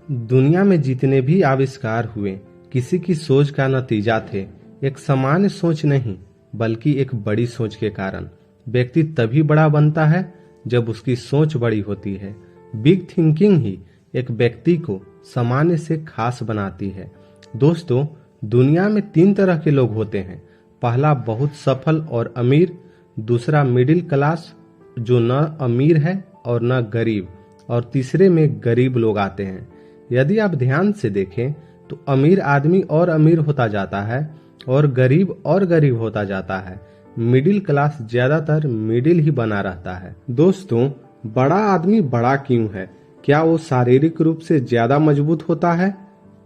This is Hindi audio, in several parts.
दुनिया में जितने भी आविष्कार हुए किसी की सोच का नतीजा थे। एक सामान्य सोच नहीं बल्कि एक बड़ी सोच के कारण। व्यक्ति तभी बड़ा बनता है जब उसकी सोच बड़ी होती है। बिग थिंकिंग ही एक व्यक्ति को सामान्य से खास बनाती है। दोस्तों, दुनिया में 3 तरह के लोग होते हैं। पहला बहुत सफल और अमीर, दूसरा मिडिल क्लास जो न अमीर है और न गरीब, और तीसरे में गरीब लोग आते हैं। यदि आप ध्यान से देखें तो अमीर आदमी और अमीर होता जाता है और गरीब होता जाता है। मिडिल क्लास ज्यादातर मिडिल ही बना रहता है। दोस्तों, बड़ा आदमी बड़ा क्यों है? क्या वो शारीरिक रूप से ज्यादा मजबूत होता है?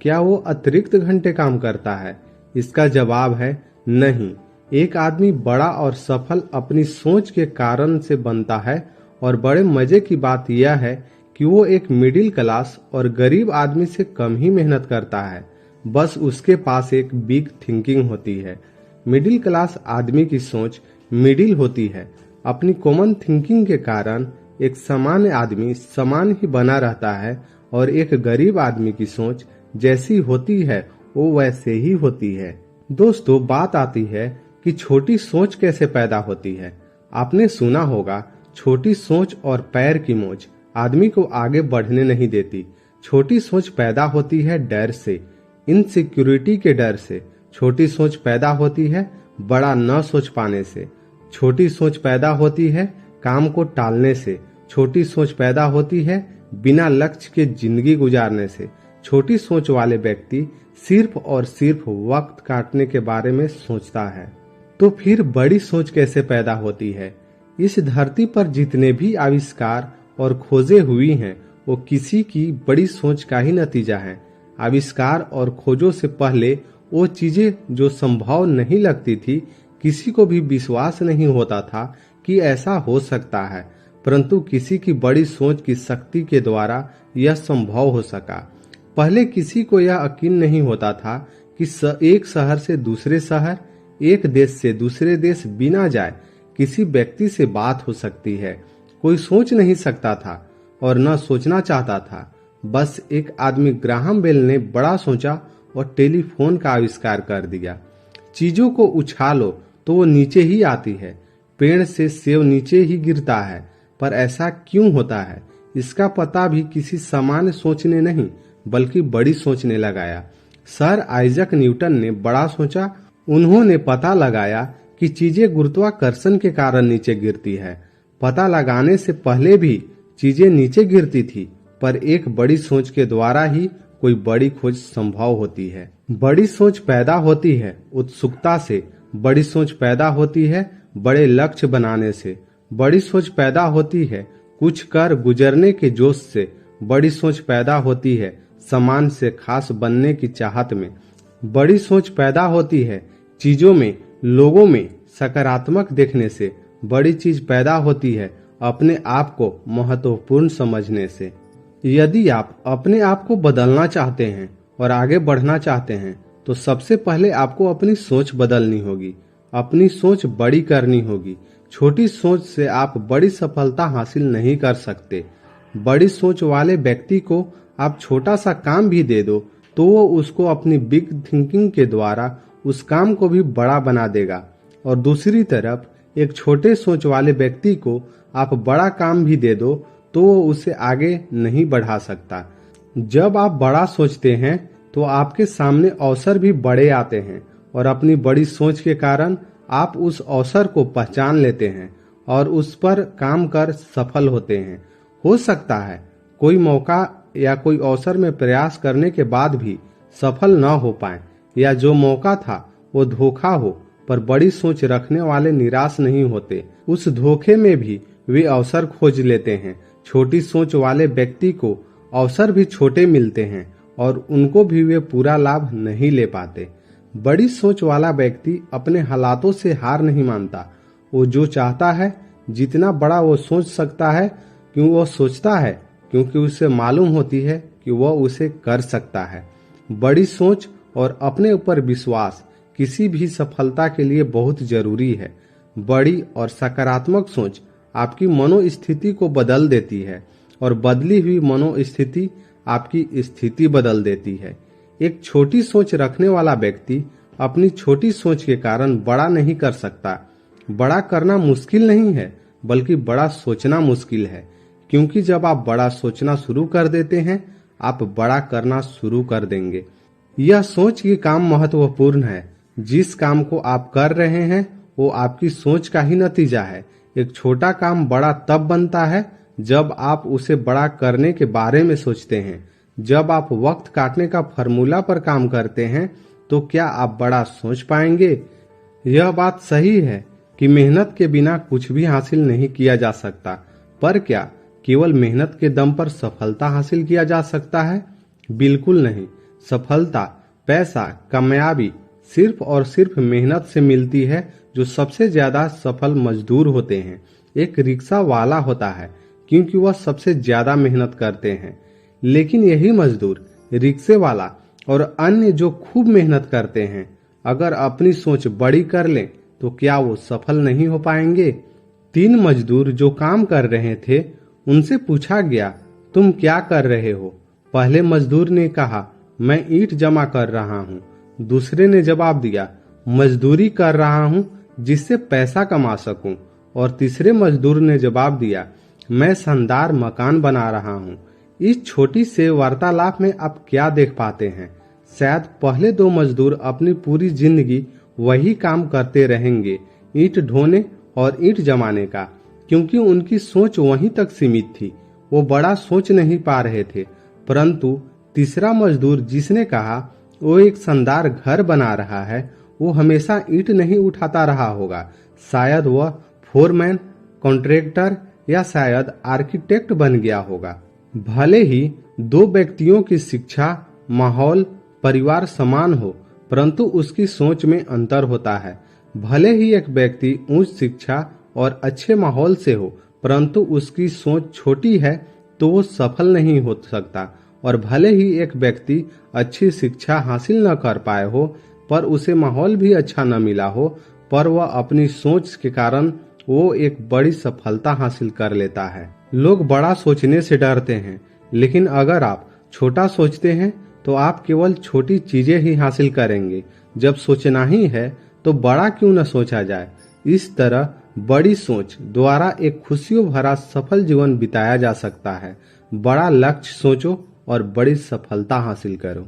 क्या वो अतिरिक्त घंटे काम करता है? इसका जवाब है नहीं। एक आदमी बड़ा और सफल अपनी सोच के कारण से बनता है, और बड़े मजे की बात यह है कि वो एक मिडिल क्लास और गरीब आदमी से कम ही मेहनत करता है। बस उसके पास एक बिग थिंकिंग होती है। मिडिल क्लास आदमी की सोच मिडिल होती है। अपनी कॉमन थिंकिंग के कारण एक सामान्य आदमी समान ही बना रहता है, और एक गरीब आदमी की सोच जैसी होती है वो वैसे ही होती है। दोस्तों, बात आती है कि छोटी सोच कैसे पैदा होती है। आपने सुना होगा, छोटी सोच और पैर की मोच आदमी को आगे बढ़ने नहीं देती। छोटी सोच पैदा होती है डर से, इनसिक्योरिटी के डर से। छोटी सोच पैदा होती है बड़ा न सोच पाने से। छोटी सोच पैदा होती है काम को टालने से। छोटी सोच पैदा होती है बिना लक्ष्य के जिंदगी गुजारने से। छोटी सोच वाले व्यक्ति सिर्फ और सिर्फ वक्त काटने के बारे में सोचता है। तो फिर बड़ी सोच कैसे पैदा होती है? इस धरती पर जितने भी आविष्कार और खोजें हुई हैं वो किसी की बड़ी सोच का ही नतीजा है। आविष्कार और खोजों से पहले वो चीजें जो संभव नहीं लगती थी, किसी को भी विश्वास नहीं होता था कि ऐसा हो सकता है, परंतु किसी की बड़ी सोच की शक्ति के द्वारा यह संभव हो सका। पहले किसी को यह यकीन नहीं होता था कि एक शहर से दूसरे शहर, एक देश से दूसरे देश बिना जाए किसी व्यक्ति से बात हो सकती है। कोई सोच नहीं सकता था और न सोचना चाहता था। बस एक आदमी ग्राहम बेल ने बड़ा सोचा और टेलीफोन का आविष्कार कर दिया। चीजों को उछालो तो वो नीचे ही आती है। पेड़ से सेब नीचे ही गिरता है। पर ऐसा क्यों होता है? इसका पता भी किसी सामान्य सोच ने नहीं बल्कि बड़ी सोच ने लगाया। सर आइजक न्यूटन ने बड़ा सोचा। उन्होंने पता लगाया कि चीजें गुरुत्वाकर्षण के कारण नीचे गिरती है। पता लगाने से पहले भी चीजें नीचे गिरती थी, पर एक बड़ी सोच के द्वारा ही कोई बड़ी खोज संभव होती है। बड़ी सोच पैदा होती है उत्सुकता से। बड़ी सोच पैदा होती है बड़े लक्ष्य बनाने से। बड़ी सोच पैदा होती है कुछ कर गुजरने के जोश से। बड़ी सोच पैदा होती है समान से खास बनने की चाहत में। बड़ी सोच पैदा होती है चीजों में, लोगों में सकारात्मक देखने से। बड़ी चीज पैदा होती है अपने आप को महत्वपूर्ण समझने से। यदि आप अपने आप को बदलना चाहते हैं और आगे बढ़ना चाहते हैं तो सबसे पहले आपको अपनी सोच बदलनी होगी। अपनी सोच बड़ी करनी होगी। छोटी सोच से आप बड़ी सफलता हासिल नहीं कर सकते। बड़ी सोच वाले व्यक्ति को आप छोटा सा काम भी दे दो तो वो उसको अपनी बिग थिंकिंग के द्वारा उस काम को भी बड़ा बना देगा, और दूसरी तरफ एक छोटे सोच वाले व्यक्ति को आप बड़ा काम भी दे दो तो वो उसे आगे नहीं बढ़ा सकता। जब आप बड़ा सोचते हैं तो आपके सामने अवसर भी बड़े आते हैं, और अपनी बड़ी सोच के कारण आप उस अवसर को पहचान लेते हैं और उस पर काम कर सफल होते हैं। हो सकता है कोई मौका या कोई अवसर में प्रयास करने के बाद भी सफल न हो पाए, या जो मौका था वो धोखा हो, पर बड़ी सोच रखने वाले निराश नहीं होते। उस धोखे में भी वे अवसर खोज लेते हैं। छोटी सोच वाले व्यक्ति को अवसर भी छोटे मिलते हैं और उनको भी वे पूरा लाभ नहीं ले पाते। बड़ी सोच वाला व्यक्ति अपने हालातों से हार नहीं मानता। वो जो चाहता है जितना बड़ा वो सोच सकता है, क्यों वो सोचता है क्योंकि उसे मालूम होती है कि वह उसे कर सकता है। बड़ी सोच और अपने ऊपर विश्वास किसी भी सफलता के लिए बहुत जरूरी है। बड़ी और सकारात्मक सोच आपकी मनोस्थिति को बदल देती है, और बदली हुई मनोस्थिति आपकी स्थिति बदल देती है। एक छोटी सोच रखने वाला व्यक्ति अपनी छोटी सोच के कारण बड़ा नहीं कर सकता। बड़ा करना मुश्किल नहीं है, बल्कि बड़ा सोचना मुश्किल है, क्योंकि जब आप बड़ा सोचना शुरू कर देते हैं, आप बड़ा करना शुरू कर देंगे। यह सोच की काम महत्वपूर्ण है। जिस काम को आप कर रहे हैं वो आपकी सोच का ही नतीजा है। एक छोटा काम बड़ा तब बनता है जब आप उसे बड़ा करने के बारे में सोचते हैं। जब आप वक्त काटने का फॉर्मूला पर काम करते हैं तो क्या आप बड़ा सोच पाएंगे? यह बात सही है कि मेहनत के बिना कुछ भी हासिल नहीं किया जा सकता, पर क्या केवल मेहनत के दम पर सफलता हासिल किया जा सकता है? बिल्कुल नहीं। सफलता, पैसा, कामयाबी सिर्फ और सिर्फ मेहनत से मिलती है। जो सबसे ज्यादा सफल मजदूर होते हैं एक रिक्शा वाला होता है, क्योंकि वह सबसे ज्यादा मेहनत करते हैं। लेकिन यही मजदूर, रिक्शे वाला और अन्य जो खूब मेहनत करते हैं, अगर अपनी सोच बड़ी कर लें तो क्या वो सफल नहीं हो पाएंगे? 3 मजदूर जो काम कर रहे थे, उनसे पूछा गया, तुम क्या कर रहे हो? पहले मजदूर ने कहा, मैं ईंट जमा कर रहा हूँ। दूसरे ने जवाब दिया, मजदूरी कर रहा हूँ जिससे पैसा कमा सकूं। और तीसरे मजदूर ने जवाब दिया, मैं शानदार मकान बना रहा हूँ। इस छोटी से वार्तालाप में आप क्या देख पाते हैं? शायद पहले 2 मजदूर अपनी पूरी जिंदगी वही काम करते रहेंगे, ईंट ढोने और ईंट जमाने का, क्योंकि उनकी सोच वहीं तक सीमित थी। वो बड़ा सोच नहीं पा रहे थे। परंतु तीसरा मजदूर जिसने कहा वो एक शानदार घर बना रहा है, वो हमेशा ईंट नहीं उठाता रहा होगा। शायद वह फोरमैन, कॉन्ट्रैक्टर या शायद आर्किटेक्ट बन गया होगा। भले ही 2 व्यक्तियों की शिक्षा, माहौल, परिवार समान हो, परंतु उसकी सोच में अंतर होता है। भले ही एक व्यक्ति उच्च शिक्षा और अच्छे माहौल से हो, परंतु उसकी सोच छोटी है तो वो सफल नहीं हो सकता। और भले ही एक व्यक्ति अच्छी शिक्षा हासिल न कर पाए हो, पर उसे माहौल भी अच्छा न मिला हो, पर वह अपनी सोच के कारण वो एक बड़ी सफलता हासिल कर लेता है। लोग बड़ा सोचने से डरते हैं, लेकिन अगर आप छोटा सोचते हैं तो आप केवल छोटी चीजें ही हासिल करेंगे। जब सोचना ही है तो बड़ा क्यों न सोचा जाए। इस तरह बड़ी सोच द्वारा एक खुशियों भरा सफल जीवन बिताया जा सकता है। बड़ा लक्ष्य सोचो और बड़ी सफलता हासिल करो।